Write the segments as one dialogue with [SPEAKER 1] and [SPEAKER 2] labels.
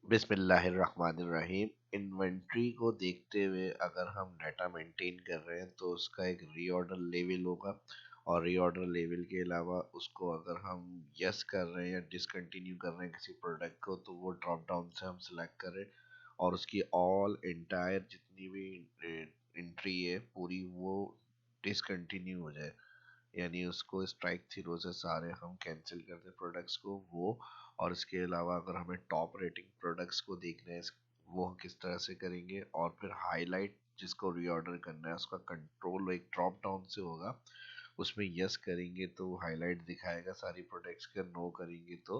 [SPEAKER 1] बिस्मिल्लाहिर्रहमानिर्रहीम। इन्वेंट्री को देखते हुए अगर हम डाटा मेंटेन कर रहे हैं तो उसका एक रीऑर्डर लेवल होगा, और रीऑर्डर लेवल के अलावा उसको अगर हम यस कर रहे हैं या डिसकंटिन्यू कर रहे हैं किसी प्रोडक्ट को, तो वो ड्रॉप डाउन से हम सिलेक्ट करें और उसकी ऑल इंटायर जितनी भी एंट्री है पूरी वो डिसकंटिन्यू हो जाए, यानी उसको स्ट्राइक थ्रू से सारे हम कैंसिल कर दें प्रोडक्ट्स को वो। और इसके अलावा अगर हमें टॉप रेटिंग प्रोडक्ट्स को देखना है वो हम किस तरह से करेंगे, और फिर हाईलाइट जिसको रीऑर्डर करना है उसका कंट्रोल एक ड्रॉप डाउन से होगा, उसमें यस करेंगे तो हाईलाइट दिखाएगा सारी प्रोडक्ट्स का, नो करेंगे तो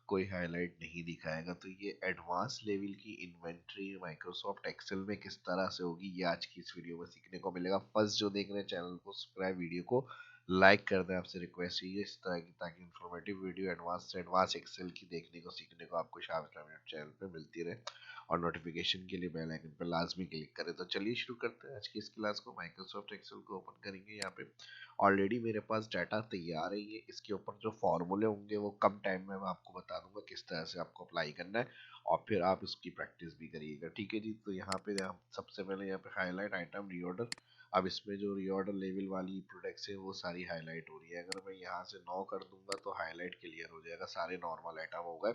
[SPEAKER 1] कोई हाईलाइट नहीं दिखाएगा। तो ये एडवांस लेवल की इन्वेंट्री माइक्रोसॉफ्ट एक्सेल में किस तरह से होगी ये आज की इस वीडियो में सीखने को मिलेगा। फर्स्ट जो देख रहे हैं चैनल को सब्सक्राइब, वीडियो को लाइक कर दें, आपसे रिक्वेस्ट है इस तरह की, ताकि इन्फॉर्मेटिव वीडियो एडवांस से एडवांस एक्सेल की देखने को सीखने को आपको शामिल चैनल पे मिलती रहे। और नोटिफिकेशन के लिए बेल आइकन पर लाजमी क्लिक करें। तो चलिए शुरू करते हैं आज की इस क्लास को। माइक्रोसॉफ्ट एक्सेल को ओपन करेंगे। यहाँ पे ऑलरेडी मेरे पास डाटा तैयार है, ये इसके ऊपर जो फॉर्मूले होंगे वो कम टाइम में मैं आपको बता दूंगा किस तरह से आपको अप्लाई करना है, और फिर आप इसकी प्रैक्टिस भी करिएगा। ठीक है जी। तो यहाँ पे हम सबसे पहले यहाँ पे हाईलाइट आइटम रीऑर्डर। अब इसमें जो रीऑर्डर लेवल वाली प्रोडक्ट्स है वो सारी हाईलाइट हो रही है। अगर मैं यहाँ से नो कर दूंगा तो हाईलाइट क्लियर हो जाएगा, सारे नॉर्मल आइटम हो गए।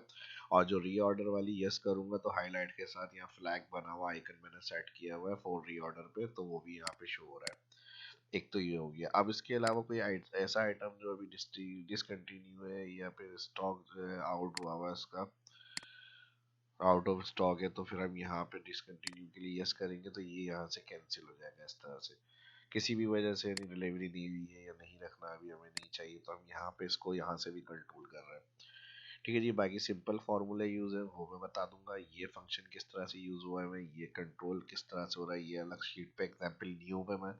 [SPEAKER 1] और जो रीऑर्डर वाली यस करूंगा तो हाईलाइट के साथ यहाँ फ्लैग बना हुआ आइकन मैंने सेट किया हुआ है फॉर रीऑर्डर पे, तो वो भी यहाँ पे शो हो रहा है। एक तो ये हो गया। अब इसके अलावा कोई ऐसा आइटम जो अभी डिसकंटिन्यू है या फिर स्टॉक आउट हुआ हुआ है, इसका आउट ऑफ स्टॉक है, तो फिर हम यहाँ पे डिसकंटिन्यू के लिए यस करेंगे तो ये यहाँ से कैंसिल हो जाएगा। इस तरह से किसी भी वजह से डिलीवरी दी हुई है या नहीं रखना अभी हमें नहीं चाहिए, तो हम यहाँ पे इसको यहाँ से भी कंट्रोल कर रहे हैं। ठीक है जी। बाकी सिंपल फार्मूला यूज है वो मैं बता दूंगा, ये फंक्शन किस तरह से यूज हुआ है, मैं ये कंट्रोल किस तरह से हो रहा है ये अलग शीट पे एग्जाम्पल न्यू पे मैं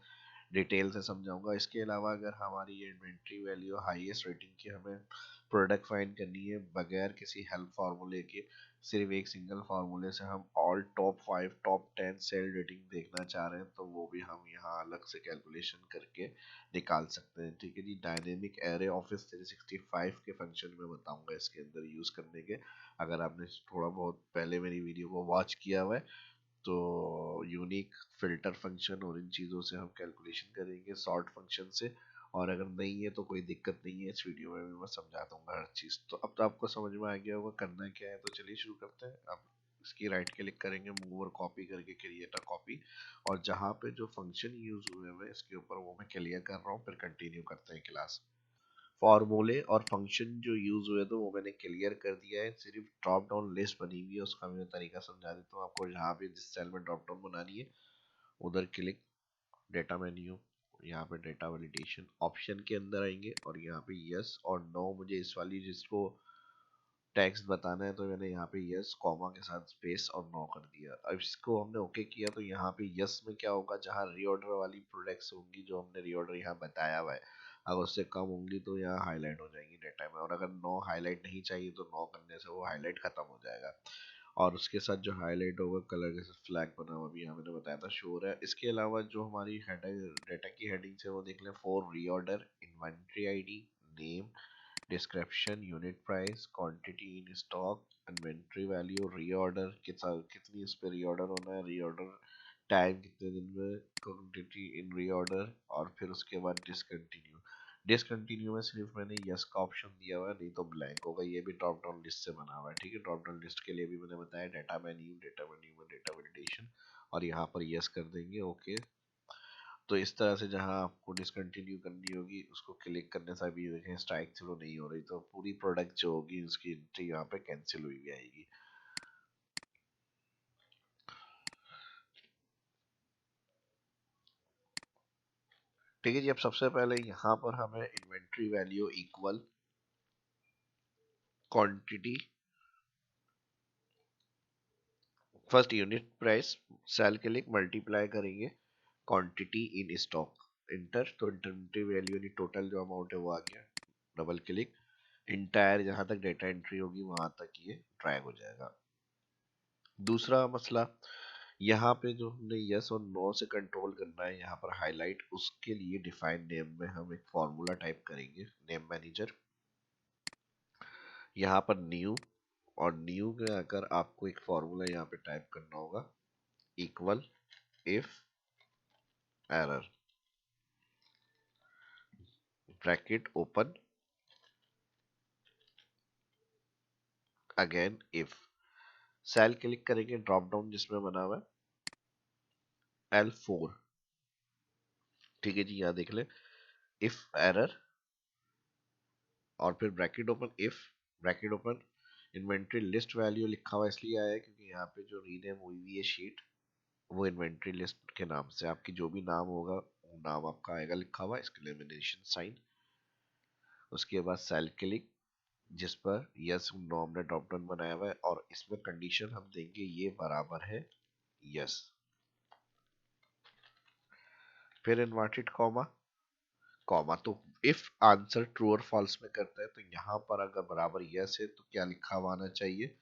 [SPEAKER 1] डिटेल से समझाऊंगा। इसके अलावा अगर हमारी ये इन्वेंट्री वैल्यू हाईएस्ट रेटिंग की हमें प्रोडक्ट फाइंड करनी है बगैर किसी हेल्प फार्मूले के, सिर्फ एक सिंगल फार्मूले से हम all top 5 top 10 sell rating देखना चाह रहे हैं, तो वो भी हम यहाँ अलग से कैलकुलेशन करके निकाल सकते हैं। ठीक है जी। डायनेमिक एरे ऑफिस 365 के फंक्शन में बताऊंगा इसके अंदर यूज करने के। अगर आपने थोड़ा बहुत पहले मेरी वीडियो को वॉच किया हुआ है तो यूनिक फिल्टर फंक्शन और इन चीज़ों से हम कैलकुलेशन करेंगे, सॉर्ट फंक्शन से। और अगर नहीं है तो कोई दिक्कत नहीं है, इस वीडियो में भी मैं समझा दूंगा हर चीज़। तो अब तो आपको समझ में आ गया होगा करना क्या है, तो चलिए शुरू करते हैं। अब इसकी राइट क्लिक करेंगे, मूव और कॉपी करके क्रिएट अ कॉपी, और जहाँ पे जो फंक्शन यूज हुए हैं इसके ऊपर वो मैं क्लियर कर रहा हूँ, फिर कंटिन्यू करते हैं क्लास। फॉर्मूले और फंक्शन जो यूज हुए तो वो मैंने क्लियर कर दिया है, सिर्फ ड्रॉप डाउन लिस्ट बनी हुई है उसका मैं तरीका समझा देता हूँ आपको। जहाँ पे जिस सेल में ड्रॉप डाउन बनानी है उधर क्लिक, डेटा मेन्यू, यहाँ पे डेटा वैलिडेशन ऑप्शन के अंदर आएंगे, और यहाँ पे यस और नो, मुझे इस वाली जिसको टेक्स्ट बताना है तो मैंने यहाँ पे यस कॉमा के साथ स्पेस और नो कर दिया। अब इसको हमने ओके किया तो यहाँ पे यस में क्या होगा, जहाँ रीऑर्डर वाली प्रोडक्ट्स होंगी जो हमने रीऑर्डर यहाँ बताया हुआ है, अगर उससे कम होंगी तो यहाँ हाईलाइट हो जाएंगी डेटा में, और अगर नो हाईलाइट नहीं चाहिए तो नो करने से वो हाईलाइट खत्म हो जाएगा। और उसके साथ जो हाईलाइट होगा कलर के साथ फ्लैग बना हुआ भी यहाँ मैंने बताया था शो है। इसके अलावा जो हमारी हेडर डेटा की हेडिंग्स है वो देख लें। For reorder, inventory ID, name, description, unit price, quantity in stock, inventory value, reorder कितनी इस पे रीऑर्डर होना है, रीऑर्डर टाइम कितने दिन में, क्वांटिटी इन रीऑर्डर, और फिर उसके बाद डिसकंटिन्यू। डिसकंटिन्यू में सिर्फ मैंने यस का ऑप्शन दिया हुआ है, नहीं तो ब्लैंक होगा। ये भी ड्रॉप डाउन लिस्ट से बना हुआ है। ठीक है। ड्रॉप डाउन लिस्ट के लिए भी मैंने बताया डेटा मेन्यू में डेटा वैलिडेशन, और यहाँ पर यस कर देंगे ओके। तो इस तरह से जहाँ आपको डिसकंटिन्यू करनी होगी उसको क्लिक करने से भी देखें स्ट्राइक थ्रू नहीं हो रही, तो पूरी प्रोडक्ट जो होगी उसकी एंट्री यहाँ पे कैंसिल हुई भी आएगी। ठीक है जी। अब सबसे पहले यहाँ पर हमें inventory value equal quantity, first unit price, cell click multiply करेंगे क्वांटिटी इन स्टॉक, इंटर, तो इन्वेंट्री वैल्यू यानी टोटल जो अमाउंट है वो आ गया। डबल क्लिक, इंटायर जहां तक डेटा एंट्री होगी वहां तक ये ड्रैग हो जाएगा। दूसरा मसला, यहाँ पे जो हमने यस और नो से कंट्रोल करना है, यहाँ पर हाईलाइट, उसके लिए डिफाइन नेम में हम एक फॉर्मूला टाइप करेंगे, नेम मैनेजर, यहाँ पर न्यू, और न्यू में आकर आपको एक फॉर्मूला यहाँ पे टाइप करना होगा, equal if error bracket open again if. Cell click करेंगे, ड्रॉप डाउन जिसमें बना हुआ है L4, ठीक है जी, यहाँ देख ले, इफ एरर और फिर bracket open if bracket open inventory least value लिखा हुआ इसलिए आया है क्योंकि यहाँ पे जो रीनेम हुई हुई है शीट वो इन्वेंट्री लिस्ट के नाम से, आपकी जो भी नाम होगा वो नाम आपका आएगा लिखा हुआ, इसके लिए लेमिनेशन साइन। उसके बाद सेल क्लिक जिस पर यस नो हमने ड्रॉप डाउन बनाया हुआ है और इसमें कंडीशन हम देंगे ये बराबर है यस, फिर इन्वर्टेड कॉमा कॉमा। तो इफ आंसर ट्रू और फॉल्स में करता है तो यहाँ पर अगर बराबर यस है तो क्या लिखा हुआ आना चाहिए,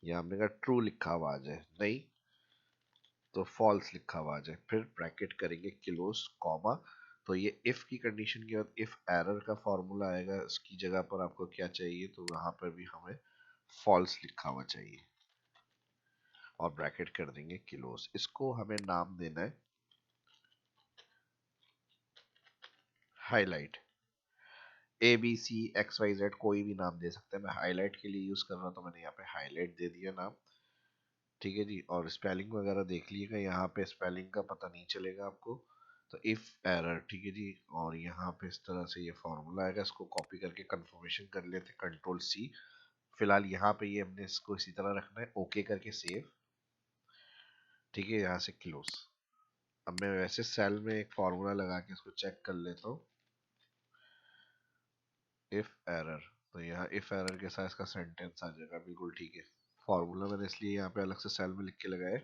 [SPEAKER 1] यहाँ हमने कहा ट्रू लिखा हुआ आ जाए, नहीं तो फॉल्स लिखा हुआ आ जाए, फिर ब्रैकेट करेंगे क्लोज कॉमा। तो ये इफ की कंडीशन के बाद इफ एरर का फॉर्मूला आएगा, उसकी जगह पर आपको क्या चाहिए, तो वहां पर भी हमें फॉल्स लिखा हुआ चाहिए और ब्रैकेट कर देंगे क्लोज। इसको हमें नाम देना है highlight, A B C X Y Z कोई भी नाम दे सकते हैं, मैं हाईलाइट के लिए यूज कर रहा हूँ तो मैंने यहाँ पे हाईलाइट दे दिया नाम, ठीक है जी। और स्पेलिंग वगैरह देख लीजिएगा, यहाँ पे स्पेलिंग का पता नहीं चलेगा आपको, तो इफ एरर, ठीक है जी। और यहाँ पे इस तरह से ये फॉर्मूला आएगा, इसको कॉपी करके कंफर्मेशन कर लेते, कंट्रोल सी। फिलहाल यहाँ पे ये हमने इसको इसी तरह रखना है, ओके करके सेव, ठीक है, यहाँ से क्लोज। अब मैं वैसे सेल में एक फॉर्मूला लगा के इसको चेक कर लेता हूँ, इफ एरर, तो यहाँ इफ एरर के साथ इसका सेंटेंस आ जाएगा, बिल्कुल ठीक है। फॉर्मूला मैंने इसलिए यहाँ पे अलग से सेल में लिख के लगाया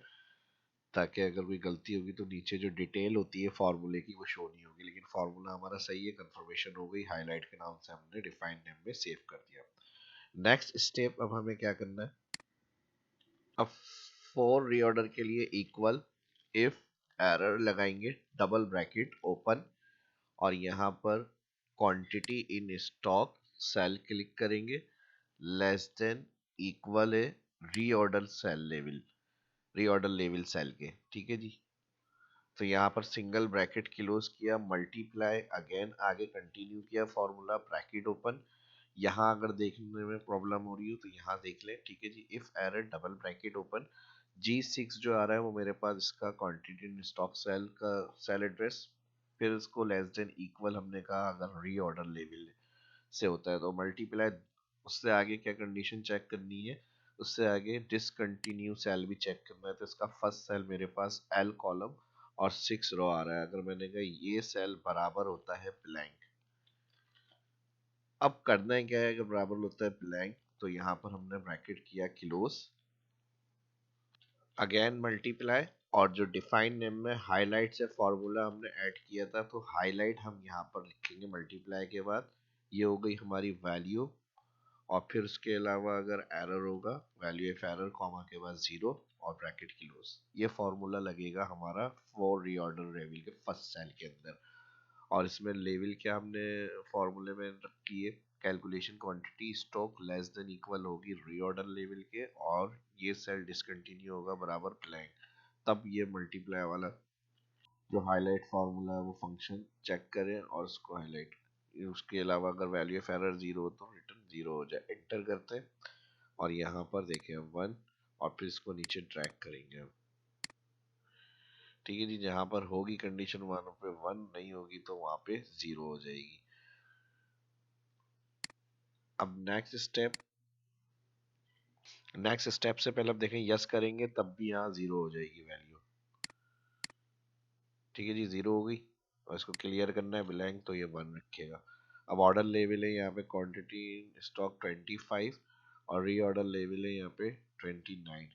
[SPEAKER 1] ताकि अगर कोई गलती होगी तो नीचे जो डिटेल होती है फार्मूले की वो शो नहीं होगी, लेकिन फार्मूला हमारा सही है, कंफर्मेशन हो गई, हाईलाइट के नाम से हमने डिफाइन नेम में सेव कर दिया। नेक्स्ट स्टेप, अब हमें क्या करना है, अब फॉर रीऑर्डर के लिए इक्वल इफ एरर लगाएंगे, डबल ब्रैकेट ओपन, और यहाँ पर quantity in stock cell click करेंगे, लेस देन इक्वल है reorder cell level, reorder level cell के, ठीक है जी। तो यहाँ पर सिंगल ब्रैकेट क्लोज किया, मल्टीप्लाई अगेन आगे कंटिन्यू किया फॉर्मूला, ब्रैकेट ओपन। यहाँ अगर देखने में प्रॉब्लम हो रही हो तो यहाँ देख लें, ठीक है जी। If error double bracket open G6 जो आ रहा है वो मेरे पास इसका क्वांटिटी इन स्टॉक सेल का सेल एड्रेस, फिर इसको लेस देन इक्वल हमने कहा अगर रीऑर्डर लेवल से होता है तो मल्टीप्लाई, उससे आगे क्या कंडीशन चेक करनी है, उससे आगे डिसकंटिन्यू सेल भी चेक करना है, तो इसका फर्स्ट सेल मेरे पास एल कॉलम और 6 रो आ रहा है, अगर मैंने कहा ये सेल बराबर होता है ब्लैंक। अब करना है क्या है, अगर बराबर होता है ब्लैंक तो यहाँ पर हमने ब्रैकेट किया क्लोज, अगेन मल्टीप्लाई, और जो डिफाइन नेम में हाईलाइट से फॉर्मूला हमने ऐड किया था तो हाईलाइट हम यहाँ पर लिखेंगे मल्टीप्लाई के बाद, ये हो गई हमारी वैल्यू। और फिर उसके अलावा अगर एरर होगा, वैल्यू एफ एरर कॉमा के बाद 0 और ब्रैकेट क्लोज, ये फॉर्मूला लगेगा हमारा फॉर रीऑर्डर लेवल के फर्स्ट सेल के अंदर। और इसमें लेवल क्या हमने फॉर्मूले में रखी है, calculation quantity stock less than equal होगी रीऑर्डर लेवल के, और ये सेल डिसकंटिन्यू होगा बराबर ब्लैंक, तब ये मल्टीप्लाई वाला जो हाईलाइट फार्मूला है वो फंक्शन चेक करें और उसको हाईलाइट। उसके अलावा अगर वैल्यू ऑफ एरर 0 हो तो रिटर्न 0 हो जाए, एंटर करते हैं और यहाँ पर देखें 1, और फिर इसको नीचे ड्रैग करेंगे हम, ठीक है जी। जहाँ पर होगी कंडीशन वहाँ पे 1 नहीं होगी तो वहाँ पे 0 हो जाएगी। अब नेक्स्ट स्टेप से पहले अब देखें यस करेंगे तब भी यहाँ 0 हो जाएगी वैल्यू, ठीक है जी, 0 हो गई। और इसको क्लियर करना है ब्लैंक तो ये 1 रखेगा। अब ऑर्डर लेवल है यहाँ पे क्वांटिटी स्टॉक 25 और री ऑर्डर लेवल है यहाँ पे 29,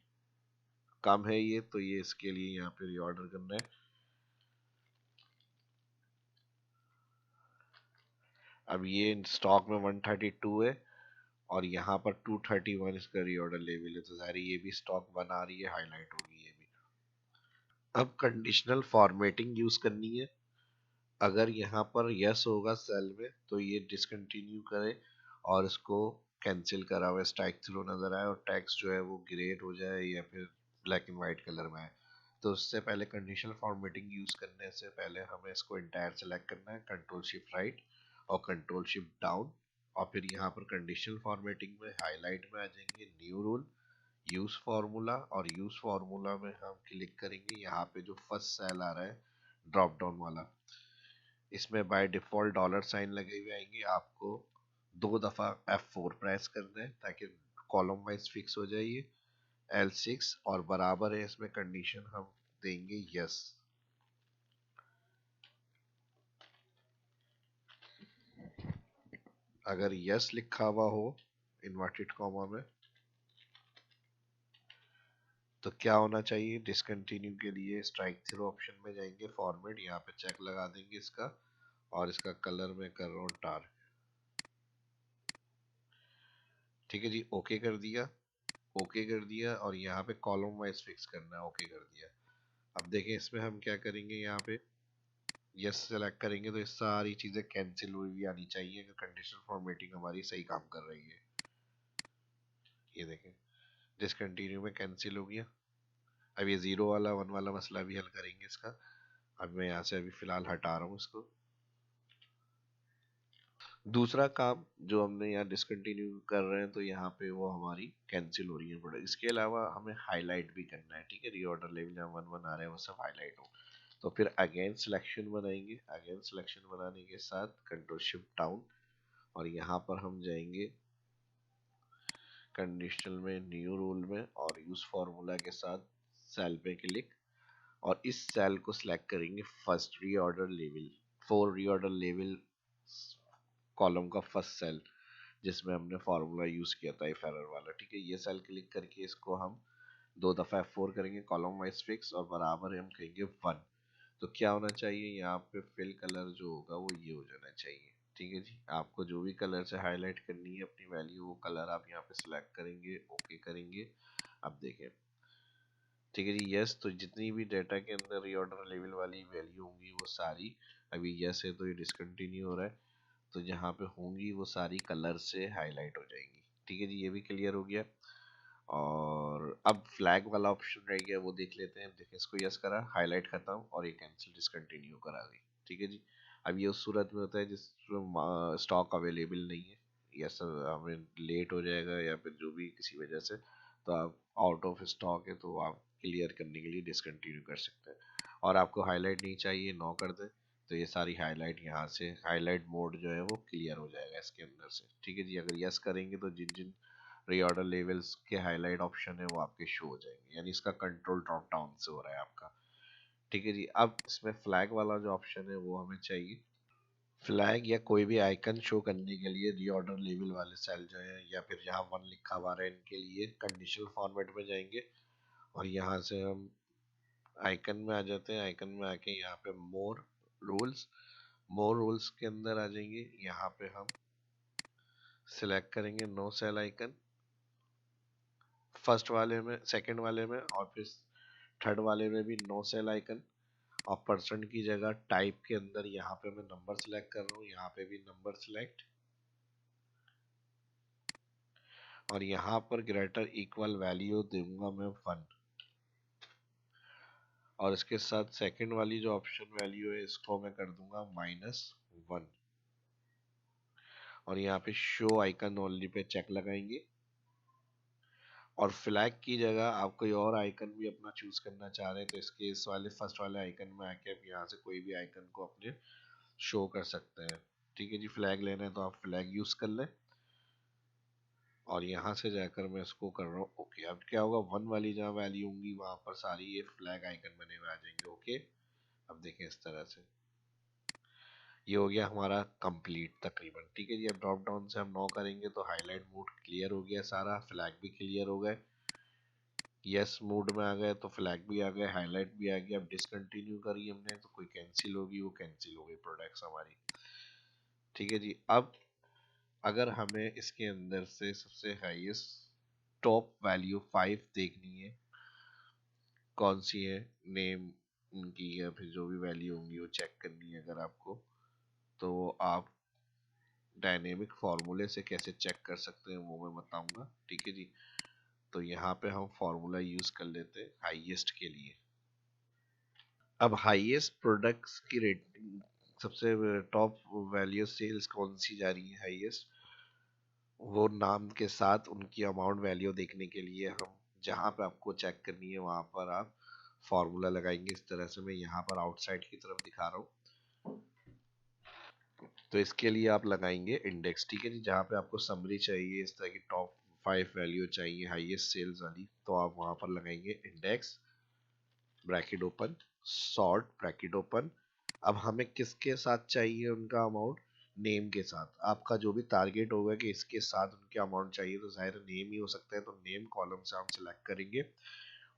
[SPEAKER 1] कम है ये तो ये इसके लिए यहाँ पे री ऑर्डर करना है। अब ये स्टॉक में 132 है और यहाँ पर 231 इसका री ऑर्डर लेवल है, तो ज़ाहिर है ये भी स्टॉक 1 आ रही है, हाईलाइट होगी ये भी। अब कंडीशनल फॉर्मेटिंग यूज करनी है, अगर यहाँ पर यस होगा सेल में तो ये डिसकंटिन्यू करें और इसको कैंसिल करा हुआ स्ट्राइक थ्रू नज़र आए और टेक्स्ट जो है वो ग्रेड हो जाए या फिर ब्लैक एंड वाइट कलर में आए। तो उससे पहले कंडीशनल फॉर्मेटिंग यूज़ करने से पहले हमें इसको इंटायर सेलेक्ट करना है, कंट्रोल शिफ्ट राइट और कंट्रोल शिफ्ट डाउन, और फिर यहाँ पर कंडीशनल फॉर्मेटिंग में हाईलाइट में आ जाएंगे न्यू रूल, यूज़ फार्मूला, और यूज़ फार्मूला में हम क्लिक करेंगे यहाँ पे जो फर्स्ट सेल आ रहा है ड्रॉप डाउन वाला, इसमें बाय डिफ़ॉल्ट डॉलर साइन लगे हुए आएंगे। आपको 2 दफ़ा F4 प्रेस करना है ताकि कॉलम वाइज फिक्स हो जाए ये L6, और बराबर है इसमें कंडीशन हम देंगे यस। अगर यस लिखा हुआ हो इन्वर्टेड कॉमा में तो क्या होना चाहिए, डिसकंटिन्यू के लिए स्ट्राइक थ्रू ऑप्शन में जाएंगे, फॉर्मेट यहाँ पे चेक लगा देंगे इसका, और इसका कलर मैं कर रहा हूँ डार्क। ठीक है जी, ओके कर दिया, ओके कर दिया, और यहाँ पे कॉलम वाइज फिक्स करना है, ओके कर दिया। अब देखें इसमें हम क्या करेंगे, यहाँ पे यस सेलेक्ट करेंगे तो ये सारी चीज़ें कैंसिल हुई हुई आनी चाहिए कि कंडीशनल फॉर्मेटिंग हमारी सही काम कर रही है। ये देखें डिसकंटिन्यू में कैंसिल हो गया। अब ये 0 वाला 1 वाला मसला भी हल करेंगे इसका। अब मैं यहाँ से अभी फ़िलहाल हटा रहा हूँ इसको। दूसरा काम जो हमने यहाँ डिसकंटिन्यू कर रहे हैं तो यहाँ पे वो हमारी कैंसिल हो रही है प्रोडक्ट। इसके अलावा हमें हाईलाइट भी करना है, ठीक है, रीऑर्डर लेवल जहाँ 1 1 आ रहा है वो सब हाईलाइट हो। तो फिर अगेन सिलेक्शन बनाएंगे, अगेन सिलेक्शन बनाने के साथ कंट्रोल शिफ्ट डाउन, और यहाँ पर हम जाएंगे कंडीशनल में न्यू रूल में और यूज फार्मूला के साथ सेल पे क्लिक, और इस सेल को सिलेक्ट करेंगे first reorder level, 4 reorder level column का फर्स्ट सेल जिसमें हमने फार्मूला यूज किया था इफ एरर वाला। ठीक है, ये सेल क्लिक करके इसको हम 2 दफ़ा F4 करेंगे, कॉलम वाइज फिक्स, और बराबर हम कहेंगे 1। तो क्या होना चाहिए यहाँ पे, फिल कलर जो होगा वो ये हो जाना चाहिए। ठीक है जी, आपको जो भी कलर से हाईलाइट करनी है अपनी वैल्यू वो कलर आप यहाँ पे सिलेक्ट करेंगे, ओके करेंगे। अब देखें, ठीक है जी, यस, तो जितनी भी डाटा के अंदर रीऑर्डर लेवल वाली वैल्यू होंगी वो सारी, अभी यस है तो ये डिसकंटिन्यू हो रहा है, तो जहाँ पे होंगी वो सारी कलर से हाईलाइट हो जाएंगी। ठीक है जी, ये भी क्लियर हो गया। और अब फ्लैग वाला ऑप्शन रह गया, वो देख लेते हैं। देखिए इसको यस करा, हाईलाइट खत्म, और ये कैंसिल डिसकंटिन्यू करा दी। ठीक है जी, अब ये उस सूरत में होता है जिसमें स्टॉक अवेलेबल नहीं है, या सर हमें लेट हो जाएगा या फिर जो भी किसी वजह से, तो आप आउट ऑफ स्टॉक है तो आप क्लियर करने के लिए डिसकंटिन्यू कर सकते हैं। और आपको हाईलाइट नहीं चाहिए, नो कर दें, तो ये सारी हाईलाइट यहाँ से हाईलाइट मोड जो है वो क्लियर हो जाएगा इसके अंदर से। ठीक है जी, अगर यस करेंगे तो जिन जिन रीऑर्डर लेवल्स के हाईलाइट ऑप्शन है वो आपके शो हो जाएंगे, यानी इसका कंट्रोल ड्रॉप डाउन से हो रहा है आपका। ठीक है जी, अब इसमें फ्लैग वाला जो ऑप्शन है वो हमें चाहिए। फ्लैग या कोई भी आइकन शो करने के लिए रीऑर्डर लेवल वाले सेल जो है या फिर जहाँ 1 लिखा हुआ है इनके लिए कंडीशनल फॉर्मेट में जाएंगे, और यहाँ से हम आइकन में आ जाते हैं। आइकन में आके यहाँ पे रूल्स मोर रूल्स के अंदर आ जाएंगे। यहाँ पे हम सिलेक्ट करेंगे नो सेल आइकन फर्स्ट वाले में, सेकंड वाले में, और फिर थर्ड वाले में भी नो सेल आइकन, और परसेंट की जगह टाइप के अंदर यहाँ पे मैं नंबर सिलेक्ट कर रहा हूँ, यहाँ पे भी नंबर सिलेक्ट, और यहाँ पर ग्रेटर इक्वल वैल्यू दूंगा मैं 1, और इसके साथ सेकंड वाली जो ऑप्शन वैल्यू है इसको मैं कर दूंगा -1, और यहाँ पे show icon only pay check लगाएंगे, और फ्लैग की जगह आप कोई और आइकन भी अपना चूज करना चाह रहे हैं तो इसके इस वाले फर्स्ट वाले आइकन में आके आप यहाँ से कोई भी आइकन को अपने शो कर सकते हैं। ठीक है जी, फ्लैग लेना है तो आप फ्लैग यूज कर लें, और यहाँ से जाकर मैं इसको कर रहा हूँ ओके। अब क्या होगा, 1 वाली जहाँ वैल्यू होंगी वहां पर सारी ये फ्लैग आइकन बने हुए आ जाएंगे। ओके, अब देखें इस तरह से ये हो गया हमारा कंप्लीट तकरीबन। ठीक है जी, अब ड्रॉप डाउन से हम नो करेंगे तो हाईलाइट मोड क्लियर हो गया सारा, फ्लैग भी क्लियर हो गए, यस मोड में आ गए तो फ्लैग भी आ गए, हाईलाइट भी आ गया। अब डिसकंटिन्यू करी हमने तो कोई कैंसिल होगी, वो कैंसिल हो गई प्रोडक्ट्स हमारी। ठीक है जी, अब अगर हमें इसके अंदर से सबसे हाईएस्ट टॉप वैल्यू 5 देखनी है, कौन सी है, नेम उनकी या फिर जो भी वैल्यू होंगी वो चेक करनी है अगर आपको, तो आप डायनेमिक फार्मूले से कैसे चेक कर सकते हैं वो मैं बताऊंगा, ठीक है जी। तो यहाँ पे हम फार्मूला यूज कर लेते हैं हाईएस्ट के लिए। अब हाईएस्ट प्रोडक्ट्स की रेटिंग, सबसे टॉप वैल्यू सेल्स कौन सी जा रही है हाईएस्ट, वो नाम के साथ उनकी अमाउंट वैल्यू देखने के लिए हम जहाँ पे आपको चेक करनी है वहाँ पर आप फॉर्मूला लगाएंगे। इस तरह से मैं यहाँ पर आउटसाइड की तरफ दिखा रहा हूँ। तो इसके लिए आप लगाएंगे इंडेक्स, ठीक है जी। जहाँ पे आपको समरी चाहिए, इस तरह की टॉप 5 वैल्यू चाहिए हाईएस्ट सेल्स वाली, तो आप वहाँ पर लगाएंगे index bracket open, sort bracket open. अब हमें किसके साथ चाहिए उनका अमाउंट, नेम के साथ। आपका जो भी टारगेट होगा कि इसके साथ उनके अमाउंट चाहिए, तो जाहिर नेम ही हो सकता है, तो नेम कॉलम से हम सिलेक्ट करेंगे।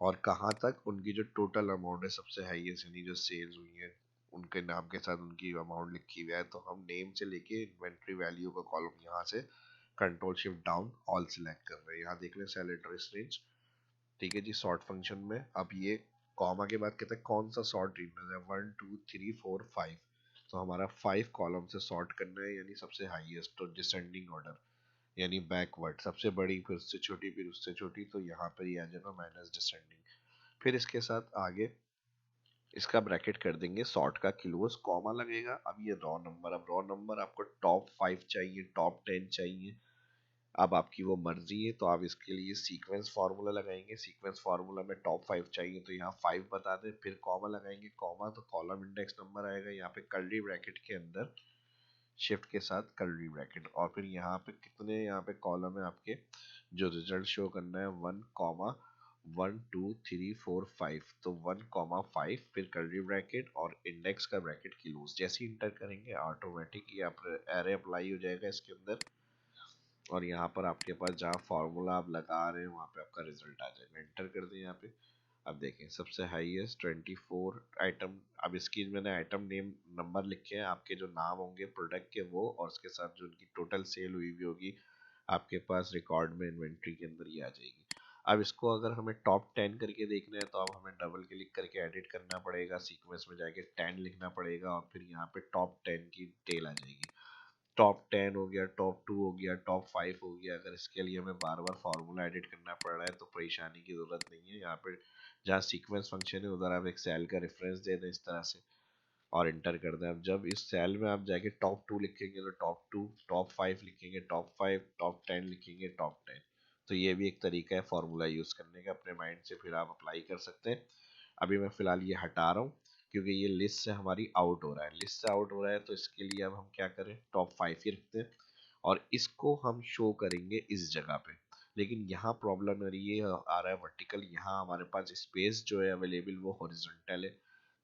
[SPEAKER 1] और कहाँ तक, उनकी जो टोटल अमाउंट है सबसे हाईएस्ट, यानी जो सेल्स हुई है उनके नाम के साथ उनकी अमाउंट लिखी हुई है, तो हम नेम से लेके इन्वेंट्री वैल्यू का कॉलम यहाँ से control shift down all select कर रहे हैं। यहाँ देख लें सैलरी रेंज, ठीक है जी। सॉर्ट फंक्शन में अब ये कॉमा के बाद कहते हैं कौन सा सॉर्ट रीजन है, 1 2 3 4 5। तो हमारा 5 कॉलम से सॉर्ट करना है, यानी सबसे हाईएस्ट, तो डिसेंडिंग ऑर्डर, यानी बैकवर्ड, सबसे बड़ी फिर उससे छोटी फिर उससे छोटी, तो यहाँ पर ये आ जाएगा माइनस डिसेंडिंग। फिर इसके साथ आगे इसका ब्रैकेट कर देंगे सॉर्ट का क्लोज, कॉमा लगेगा। अब ये रॉ नंबर, अब रॉ नंबर आपको टॉप 5 चाहिए, टॉप 10 चाहिए, अब आपकी वो मर्जी है। तो आप इसके लिए सीक्वेंस फार्मूला लगाएंगे, सीक्वेंस फार्मूला में टॉप 5 चाहिए तो यहाँ 5 बता दें, फिर कॉमा लगाएंगे, कॉमा तो कॉलम इंडेक्स नंबर आएगा, यहाँ पे कर्ली ब्रैकेट के अंदर शिफ्ट के साथ कर्ली ब्रैकेट, और फिर यहाँ पे कितने यहाँ पे कॉलम है आपके जो रिजल्ट शो करना है, 1 2 3 4 5, तो 1 5 फिर कर्ली ब्रैकेट और इंडेक्स का ब्रैकेट क्लोज। जैसे ही इंटर करेंगे ऑटोमेटिक ये आप एरे अप्लाई हो जाएगा इसके अंदर, और यहाँ पर आपके पास जहाँ फार्मूला आप लगा रहे हैं वहाँ पे आपका रिजल्ट आ जाएगा। एंटर कर दें यहाँ पे। अब देखें सबसे हाईएस्ट 24 आइटम। अब इसकी मैंने आइटम नेम नंबर लिखे हैं, आपके जो नाम होंगे प्रोडक्ट के वो, और उसके साथ जो उनकी टोटल सेल हुई भी होगी आपके पास रिकॉर्ड में इन्वेंट्री के अंदर ये आ जाएगी। अब इसको अगर हमें टॉप 10 करके देखना है तो अब हमें डबल क्लिक करके एडिट करना पड़ेगा, सीक्वेंस में जाके 10 लिखना पड़ेगा, और फिर यहाँ पे टॉप 10 की टेल आ जाएगी। टॉप 10 हो गया, टॉप 2 हो गया, टॉप 5 हो गया। अगर इसके लिए हमें बार बार फार्मूला एडिट करना पड़ रहा है तो परेशानी की ज़रूरत नहीं है। यहाँ पे जहाँ सीक्वेंस फंक्शन है उधर आप एक सेल का रेफरेंस दे दें इस तरह से, और इंटर कर दें। अब जब इस सेल में आप जाके टॉप 2 लिखेंगे तो टॉप 2, टॉप 5 लिखेंगे टॉप 5, टॉप 10 लिखेंगे टॉप 10। तो ये भी एक तरीका है फार्मूला यूज़ करने का, अपने माइंड से फिर आप अप्लाई कर सकते हैं। अभी मैं फ़िलहाल ये हटा रहा हूँ क्योंकि ये लिस्ट से हमारी आउट हो रहा है, लिस्ट से आउट हो रहा है, तो इसके लिए अब हम क्या करें, टॉप 5 ही रखते हैं, और इसको हम शो करेंगे इस जगह पे। लेकिन यहाँ प्रॉब्लम ये आ रहा है वर्टिकल, यहाँ हमारे पास स्पेस जो है अवेलेबल वो हॉरिजॉन्टल है।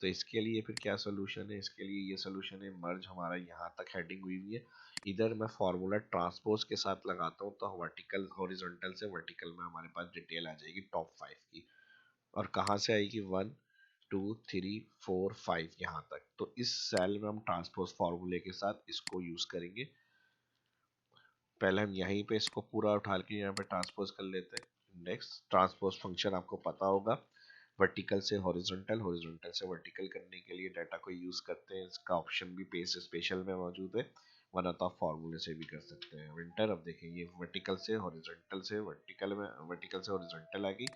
[SPEAKER 1] तो इसके लिए फिर क्या सोल्यूशन है, इसके लिए ये सोल्यूशन है मर्ज, हमारा यहाँ तक हेडिंग हुई हुई है, इधर मैं फार्मूला ट्रांसपोज के साथ लगाता हूँ, तो वर्टिकल हॉरिजॉन्टल से वर्टिकल में हमारे पास डिटेल आ जाएगी टॉप 5 की। और कहाँ से आएगी, 1 2 3 4 5 यहाँ तक। तो इस सेल में हम ट्रांसपोज फार्मूले के साथ इसको यूज करेंगे। पहले हम यहीं पे इसको पूरा उठा के यहाँ पे ट्रांसपोज कर लेते हैं। इंडेक्स ट्रांसपोज फंक्शन आपको पता होगा, वर्टिकल से हॉरिजॉन्टल, हॉरिजॉन्टल से वर्टिकल करने के लिए डाटा को यूज करते हैं। इसका ऑप्शन भी पेज स्पेशल में मौजूद है, वरना तो आप फार्मूले से भी कर सकते हैं। विंटर, अब देखें ये वर्टिकल से हॉरिजॉन्टल से वर्टिकल में, वर्टिकल से हॉरिजॉन्टल आ गई।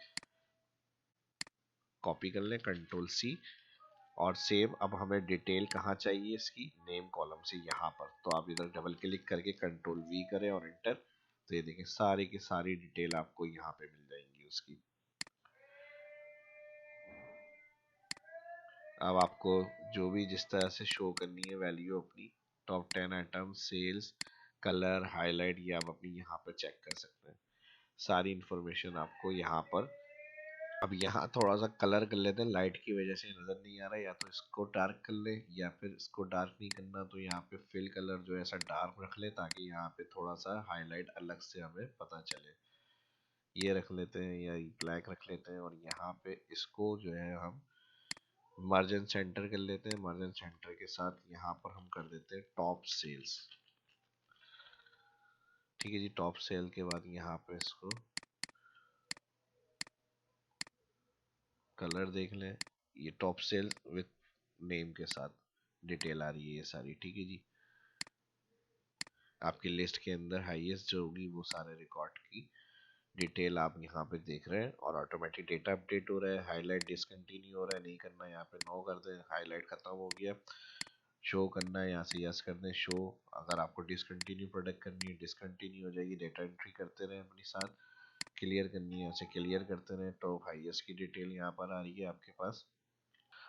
[SPEAKER 1] कॉपी कर लें कंट्रोल सी और सेव। अब हमें डिटेल कहाँ चाहिए इसकी, नेम कॉलम से यहाँ पर, तो आप इधर डबल क्लिक करके कंट्रोल वी करें और एंटर। तो ये देखें सारी की सारी डिटेल आपको यहाँ पे मिल जाएंगी उसकी। अब आपको जो भी जिस तरह से शो करनी है वैल्यू अपनी, top 10 item, sales, colour, highlight, ये आप अपनी यहाँ पर चेक कर सकते हैं। सारी इंफॉर्मेशन आपको यहाँ पर। अब यहाँ थोड़ा सा कलर कर लेते हैं, लाइट की वजह से नज़र नहीं आ रहा है, या तो इसको डार्क कर ले या फिर इसको डार्क नहीं करना तो यहाँ पे फिल कलर जो है ऐसा डार्क रख ले, ताकि यहाँ पे थोड़ा सा हाईलाइट अलग से हमें पता चले। ये रख लेते हैं या ब्लैक रख लेते हैं, और यहाँ पे इसको जो है हम मार्जिन सेंटर कर लेते हैं। मार्जिन सेंटर के साथ यहाँ पर हम कर देते हैं टॉप सेल्स, ठीक है जी। टॉप सेल के बाद यहाँ पे इसको कलर देख लें, ये टॉप सेल विथ नेम के साथ डिटेल आ रही है ये सारी, ठीक है जी। आपकी लिस्ट के अंदर हाईएस्ट जो होगी वो सारे रिकॉर्ड की डिटेल आप यहाँ पे देख रहे हैं, और ऑटोमेटिक डेटा अपडेट हो रहा है। हाईलाइट डिसकंटिन्यू हो रहा है, नहीं करना है यहाँ पे नो कर दें, हाईलाइट खत्म हो गया। शो करना है, यहाँ से यस कर दें शो। अगर आपको डिसकंटिन्यू प्रोडक्ट करनी है डिसकंटिन्यू हो जाएगी, डेटा एंट्री करते रहें अपनी साथ। क्लियर करनी है यहाँ से क्लियर करते रहें, तो हाईएस्ट की डिटेल यहाँ पर आ रही है आपके पास।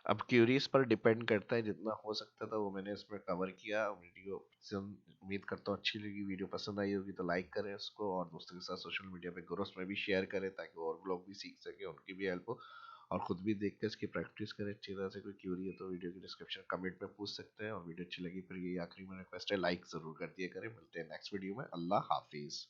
[SPEAKER 1] अब क्यूरीज पर डिपेंड करता है, जितना हो सकता था वो मैंने इसमें कवर किया। वीडियो से उम्मीद करता हूँ अच्छी लगी, वीडियो पसंद आई होगी तो लाइक करें उसको, और दोस्तों के साथ सोशल मीडिया पे ग्रुप्स में भी शेयर करें ताकि और लोग भी सीख सके, उनकी भी हेल्प हो, और खुद भी देख कर इसकी प्रैक्टिस करें अच्छी तरह से। कोई क्यूरी है तो वीडियो की डिस्क्रिप्शन कमेंट में पूछ सकते हैं, और वीडियो अच्छी लगी फिर ये आखिरी में रिक्वेस्ट है, लाइक ज़रूर कर दिया करें। मिलते हैं नेक्स्ट वीडियो में। अल्लाह हाफिज़।